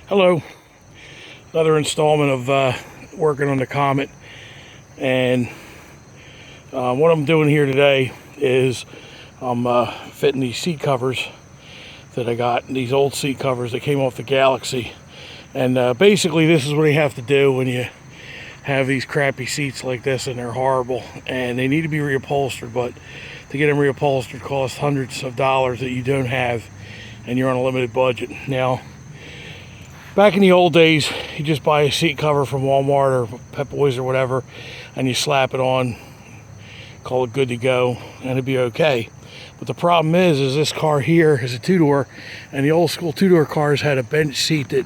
Hello, another installment of working on the Comet, and what I'm doing here today is I'm fitting these seat covers that I got, these old seat covers that came off the Galaxy. And basically this is what you have to do when you have these crappy seats like this, and they're horrible and they need to be reupholstered, but to get them reupholstered costs hundreds of dollars that you don't have, and you're on a limited budget. Now, back in the old days, you just buy a seat cover from Walmart or Pep Boys or whatever, and you slap it on, call it good to go, and it'd be okay. But the problem is this car here is a two-door, and the old school two-door cars had a bench seat that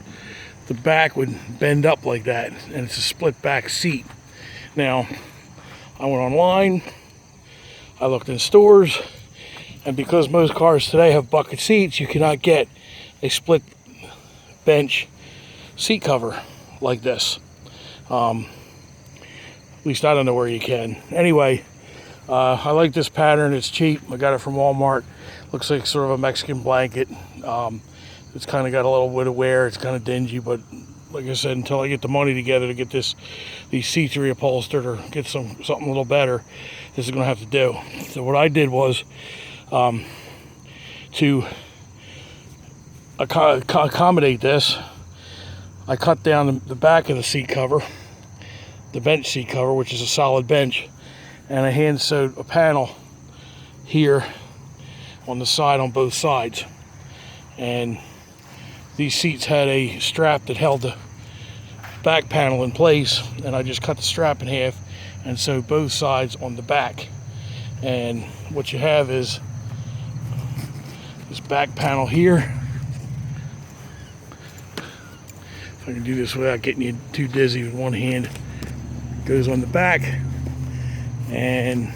the back would bend up like that, and it's a split back seat. Now, I went online, I looked in stores, and because most cars today have bucket seats, you cannot get a split bench seat cover like this. At least I don't know where you can. Anyway, I like this pattern. It's cheap. I got it from Walmart. Looks like sort of a Mexican blanket. It's kind of got a little bit of wear. It's kind of dingy, but like I said, until I get the money together to get these seats reupholstered or get something a little better, this is going to have to do. So what I did was to accommodate this, I cut down the back of the seat cover, the bench seat cover, which is a solid bench, and I hand sewed a panel here on the side on both sides. And these seats had a strap that held the back panel in place, and I just cut the strap in half and sewed both sides on the back. And what you have is this back panel here. If I can do this without getting you too dizzy with one hand, goes on the back, and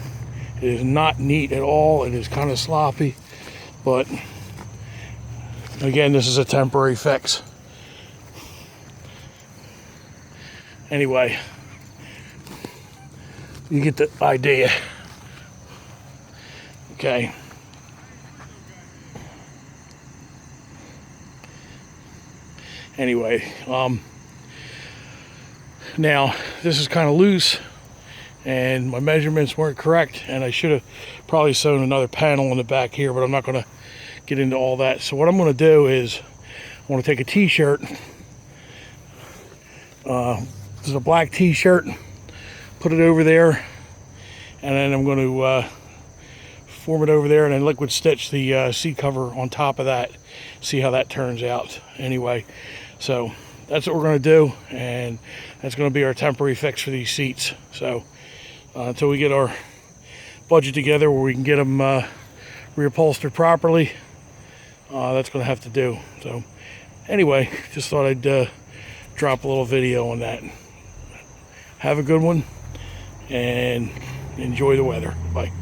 it is not neat at all. It is kind of sloppy, but again, this is a temporary fix. Anyway, you get the idea. Okay. Anyway, now this is kind of loose, and my measurements weren't correct, and I should have probably sewn another panel on the back here, but I'm not going to get into all that. So what I'm going to do is I want to take a t-shirt, this is a black t-shirt, put it over there, and then I'm going to form it over there, and then liquid stitch the seat cover on top of that, see how that turns out. Anyway, so that's what we're going to do, and that's going to be our temporary fix for these seats. So until we get our budget together where we can get them reupholstered properly, that's going to have to do. So anyway, just thought I'd drop a little video on that. Have a good one, and enjoy the weather. Bye.